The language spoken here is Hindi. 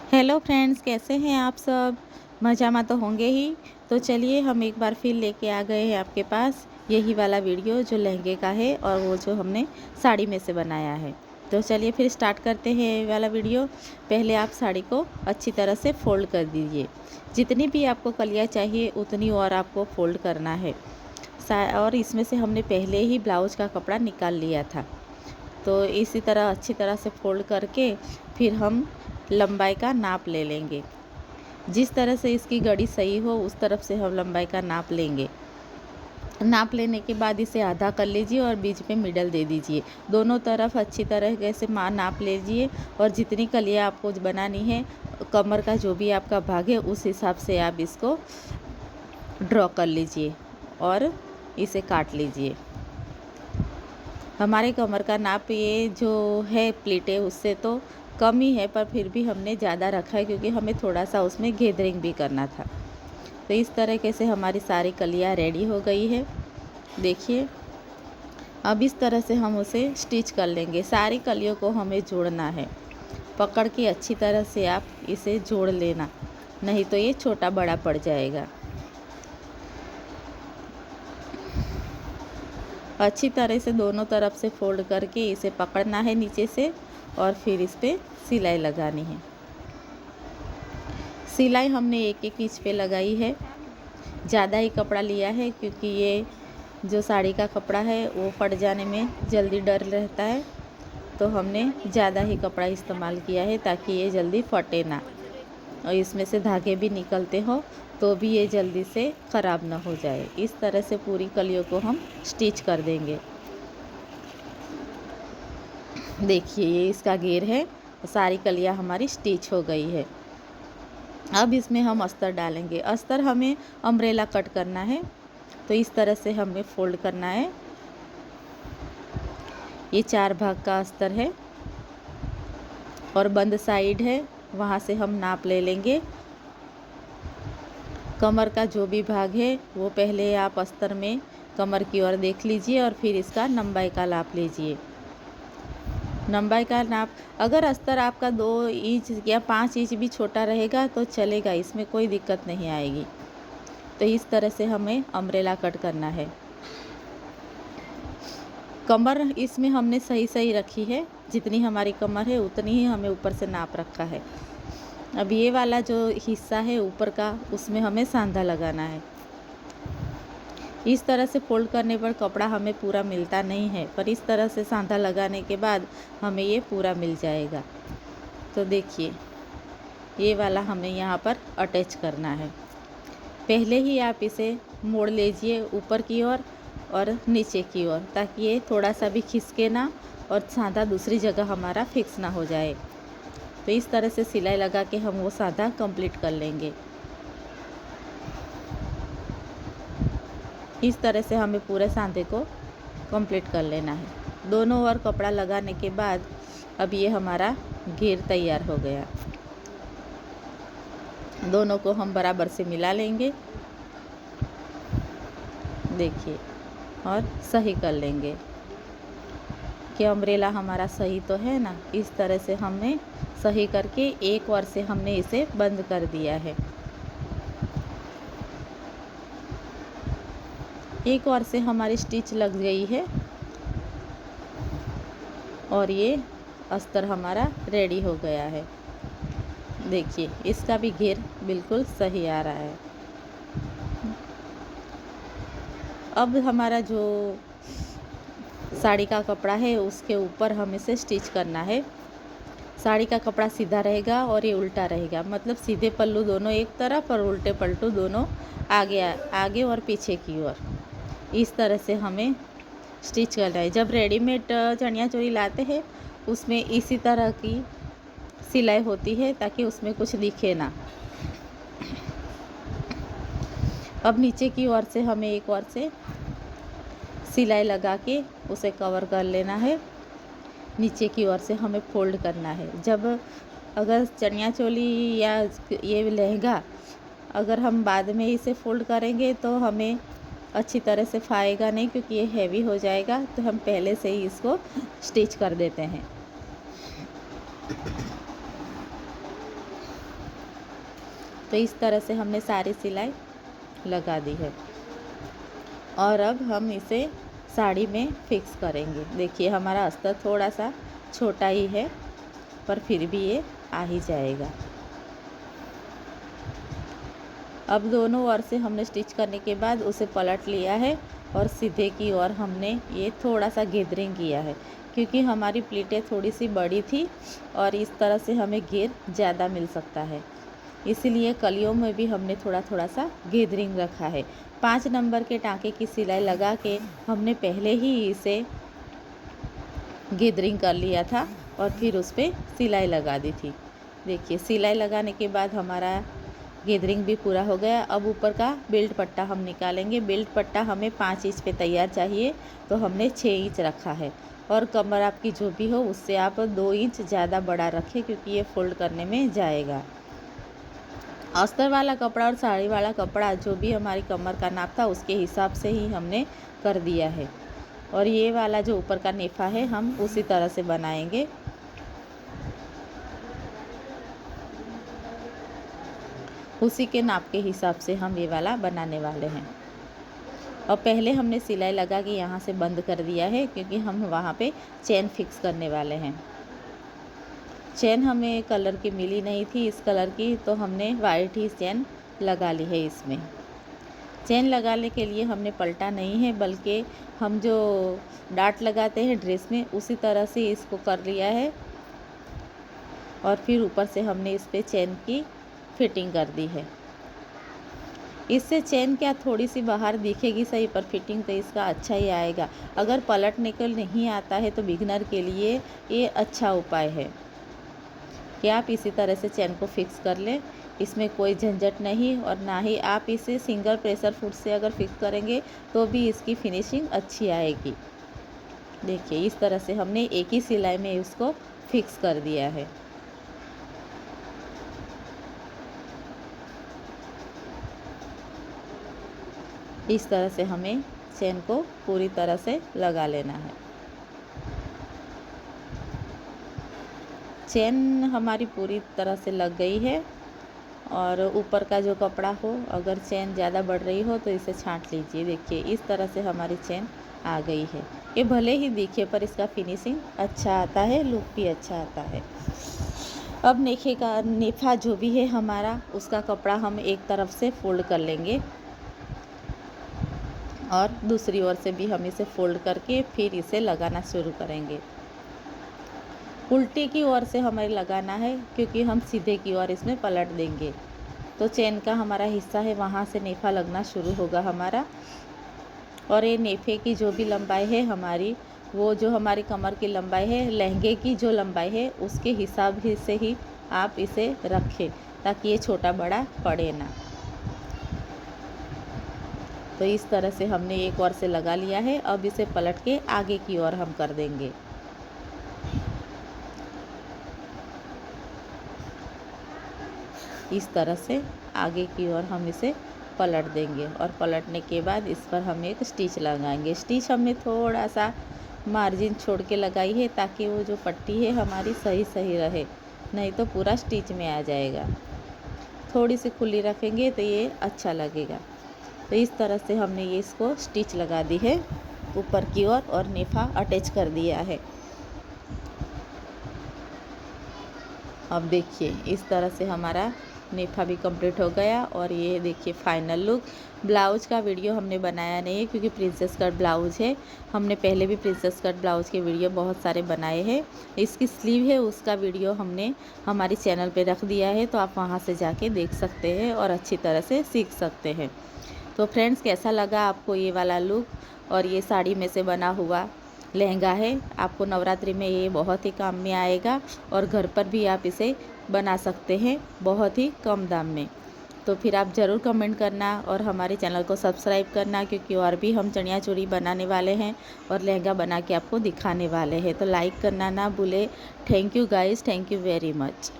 हेलो फ्रेंड्स, कैसे हैं आप सब। मज़ा में तो होंगे ही। तो चलिए हम एक बार फिर लेके आ गए हैं आपके पास यही वाला वीडियो जो लहंगे का है और वो जो हमने साड़ी में से बनाया है। तो चलिए फिर स्टार्ट करते हैं ये वाला वीडियो। पहले आप साड़ी को अच्छी तरह से फ़ोल्ड कर दीजिए। जितनी भी आपको कलियाँ चाहिए उतनी और आपको फ़ोल्ड करना है। और इसमें से हमने पहले ही ब्लाउज़ का कपड़ा निकाल लिया था। तो इसी तरह अच्छी तरह से फ़ोल्ड करके फिर हम लंबाई का नाप ले लेंगे। जिस तरह से इसकी गड़ी सही हो उस तरफ से हम लंबाई का नाप लेंगे। नाप लेने के बाद इसे आधा कर लीजिए और बीच में मिडल दे दीजिए। दोनों तरफ अच्छी तरह से नाप लीजिए और जितनी कलियाँ आपको बनानी है, कमर का जो भी आपका भाग है उस हिसाब से आप इसको ड्रॉ कर लीजिए और इसे काट लीजिए। हमारे कमर का नाप ये जो है प्लीटें उससे तो कम ही है, पर फिर भी हमने ज़्यादा रखा है क्योंकि हमें थोड़ा सा उसमें गैदरिंग भी करना था। तो इस तरीके से हमारी सारी कलियाँ रेडी हो गई है। देखिए, अब इस तरह से हम उसे स्टिच कर लेंगे। सारी कलियों को हमें जोड़ना है। पकड़ के अच्छी तरह से आप इसे जोड़ लेना, नहीं तो ये छोटा बड़ा पड़ जाएगा। अच्छी तरह से दोनों तरफ से फोल्ड करके इसे पकड़ना है नीचे से और फिर इस पर सिलाई लगानी है। सिलाई हमने एक एक इंच पे लगाई है। ज़्यादा ही कपड़ा लिया है क्योंकि ये जो साड़ी का कपड़ा है वो फट जाने में जल्दी डर रहता है। तो हमने ज़्यादा ही कपड़ा इस्तेमाल किया है ताकि ये जल्दी फटे ना, और इसमें से धागे भी निकलते हो तो भी ये जल्दी से ख़राब ना हो जाए। इस तरह से पूरी कलियों को हम स्टिच कर देंगे। देखिए, ये इसका घेर है। सारी कलियाँ हमारी स्टिच हो गई है। अब इसमें हम अस्तर डालेंगे। अस्तर हमें अम्ब्रेला कट करना है, तो इस तरह से हमें फोल्ड करना है। ये 4 भाग का अस्तर है और बंद साइड है, वहाँ से हम नाप ले लेंगे। कमर का जो भी भाग है वो पहले आप अस्तर में कमर की ओर देख लीजिए और फिर इसका लंबाई का नाप लीजिए। लंबाई का नाप, अगर अस्तर आपका 2 इंच या 5 इंच भी छोटा रहेगा तो चलेगा, इसमें कोई दिक्कत नहीं आएगी। तो इस तरह से हमें अम्ब्रेला कट करना है। कमर इसमें हमने सही रखी है। जितनी हमारी कमर है उतनी ही हमें ऊपर से नाप रखा है। अब ये वाला जो हिस्सा है ऊपर का, उसमें हमें सांधा लगाना है। इस तरह से फोल्ड करने पर कपड़ा हमें पूरा मिलता नहीं है, पर इस तरह से सांधा लगाने के बाद हमें ये पूरा मिल जाएगा। तो देखिए, ये वाला हमें यहाँ पर अटैच करना है। पहले ही आप इसे मोड़ लीजिए ऊपर की ओर और नीचे की ओर, ताकि ये थोड़ा सा भी खिसके ना और सांधा दूसरी जगह हमारा फिक्स ना हो जाए। तो इस तरह से सिलाई लगा के हम वो सांधा कंप्लीट कर लेंगे। इस तरह से हमें पूरे सांधे को कंप्लीट कर लेना है। दोनों ओर कपड़ा लगाने के बाद अब ये हमारा घेर तैयार हो गया। दोनों को हम बराबर से मिला लेंगे, देखिए, और सही कर लेंगे कि अम्ब्रेला हमारा सही तो है ना। इस तरह से हमने सही करके एक ओर से हमने इसे बंद कर दिया है। एक ओर से हमारी स्टिच लग गई है और ये अस्तर हमारा रेडी हो गया है। देखिए, इसका भी घेर बिल्कुल सही आ रहा है। अब हमारा जो साड़ी का कपड़ा है उसके ऊपर हम इसे स्टिच करना है। साड़ी का कपड़ा सीधा रहेगा और ये उल्टा रहेगा, मतलब सीधे पल्लू दोनों एक तरफ और उल्टे पल्लू दोनों आगे और पीछे की ओर। इस तरह से हमें स्टिच करना है। जब रेडीमेड चनिया चोली लाते हैं उसमें इसी तरह की सिलाई होती है ताकि उसमें कुछ दिखे ना। अब नीचे की ओर से हमें एक ओर से सिलाई लगा के उसे कवर कर लेना है। नीचे की ओर से हमें फोल्ड करना है। जब अगर चनिया चोली या ये लहंगा अगर हम बाद में इसे फोल्ड करेंगे तो हमें अच्छी तरह से फाएगा नहीं, क्योंकि ये हैवी हो जाएगा। तो हम पहले से ही इसको स्टिच कर देते हैं। तो इस तरह से हमने सारी सिलाई लगा दी है और अब हम इसे साड़ी में फिक्स करेंगे। देखिए हमारा अस्तर थोड़ा सा छोटा ही है पर फिर भी ये आ ही जाएगा। अब दोनों ओर से हमने स्टिच करने के बाद उसे पलट लिया है और सीधे की ओर हमने ये थोड़ा सा गैदरिंग किया है, क्योंकि हमारी प्लीटें थोड़ी सी बड़ी थी और इस तरह से हमें घेर ज़्यादा मिल सकता है, इसीलिए कलियों में भी हमने थोड़ा थोड़ा सा गैदरिंग रखा है। 5 नंबर के टाँके की सिलाई लगा के हमने पहले ही इसे गैदरिंग कर लिया था और फिर उस पर सिलाई लगा दी थी। देखिए सिलाई लगाने के बाद हमारा गैदरिंग भी पूरा हो गया। अब ऊपर का बेल्ट पट्टा हम निकालेंगे। बेल्ट पट्टा हमें 5 इंच पे तैयार चाहिए, तो हमने 6 इंच रखा है और कमर आपकी जो भी हो उससे आप 2 इंच ज़्यादा बड़ा रखें, क्योंकि ये फोल्ड करने में जाएगा। अस्तर वाला कपड़ा और साड़ी वाला कपड़ा जो भी हमारी कमर का नाप था उसके हिसाब से ही हमने कर दिया है। और ये वाला जो ऊपर का नेफा है हम उसी तरह से बनाएंगे। उसी के नाप के हिसाब से हम ये वाला बनाने वाले हैं। और पहले हमने सिलाई लगा के यहाँ से बंद कर दिया है, क्योंकि हम वहाँ पे चेन फिक्स करने वाले हैं। चेन हमें कलर की मिली नहीं थी इस कलर की, तो हमने वाइट ही चेन लगा ली है। इसमें चेन लगाने के लिए हमने पलटा नहीं है, बल्कि हम जो डाट लगाते हैं ड्रेस में उसी तरह से इसको कर लिया है और फिर ऊपर से हमने इस पर चेन की फिटिंग कर दी है। इससे चेन क्या थोड़ी सी बाहर दिखेगी सही, पर फिटिंग तो इसका अच्छा ही आएगा। अगर पलटने को नहीं आता है तो बिगनर के लिए ये अच्छा उपाय है कि आप इसी तरह से चेन को फिक्स कर लें। इसमें कोई झंझट नहीं, और ना ही आप इसे सिंगल प्रेशर फुट से अगर फिक्स करेंगे तो भी इसकी फिनिशिंग अच्छी आएगी। देखिए इस तरह से हमने एक ही सिलाई में इसको फिक्स कर दिया है। इस तरह से हमें चेन को पूरी तरह से लगा लेना है। चेन हमारी पूरी तरह से लग गई है और ऊपर का जो कपड़ा हो, अगर चेन ज़्यादा बढ़ रही हो तो इसे छांट लीजिए। देखिए इस तरह से हमारी चेन आ गई है। ये भले ही दिखे पर इसका फिनिशिंग अच्छा आता है, लुक भी अच्छा आता है। अब नेफा जो भी है हमारा, उसका कपड़ा हम एक तरफ से फोल्ड कर लेंगे और दूसरी ओर से भी हम इसे फोल्ड करके फिर इसे लगाना शुरू करेंगे। उल्टी की ओर से हमें लगाना है, क्योंकि हम सीधे की ओर इसमें पलट देंगे तो चेन का हमारा हिस्सा है वहाँ से नेफा लगना शुरू होगा हमारा। और ये नेफे की जो भी लंबाई है हमारी, वो जो हमारी कमर की लंबाई है, लहंगे की जो लंबाई है उसके हिसाब से ही आप इसे रखें, ताकि ये छोटा बड़ा पड़े ना। तो इस तरह से हमने एक ओर से लगा लिया है। अब इसे पलट के आगे की ओर हम कर देंगे। इस तरह से आगे की ओर हम इसे पलट देंगे और पलटने के बाद इस पर हम एक स्टिच लगाएंगे। स्टिच हमने थोड़ा सा मार्जिन छोड़ के लगाई है, ताकि वो जो पट्टी है हमारी सही सही रहे, नहीं तो पूरा स्टिच में आ जाएगा। थोड़ी सी खुली रखेंगे तो ये अच्छा लगेगा। तो इस तरह से हमने ये इसको स्टिच लगा दी है ऊपर की ओर और नेफा अटैच कर दिया है। अब देखिए इस तरह से हमारा नेफा भी कंप्लीट हो गया। और ये देखिए फाइनल लुक। ब्लाउज़ का वीडियो हमने बनाया नहीं है, क्योंकि प्रिंसेस कट ब्लाउज़ है। हमने पहले भी प्रिंसेस कट ब्लाउज़ के वीडियो बहुत सारे बनाए हैं। इसकी स्लीव है उसका वीडियो हमने हमारे चैनल पे रख दिया है, तो आप वहाँ से जाके देख सकते हैं और अच्छी तरह से सीख सकते हैं। तो फ्रेंड्स कैसा लगा आपको ये वाला लुक? और ये साड़ी में से बना हुआ लहंगा है, आपको नवरात्रि में ये बहुत ही काम में आएगा और घर पर भी आप इसे बना सकते हैं बहुत ही कम दाम में। तो फिर आप ज़रूर कमेंट करना और हमारे चैनल को सब्सक्राइब करना, क्योंकि और भी हम चनिया चोली बनाने वाले हैं और लहंगा बना के आपको दिखाने वाले हैं। तो लाइक करना ना भूले। Thank you guys, thank you very much.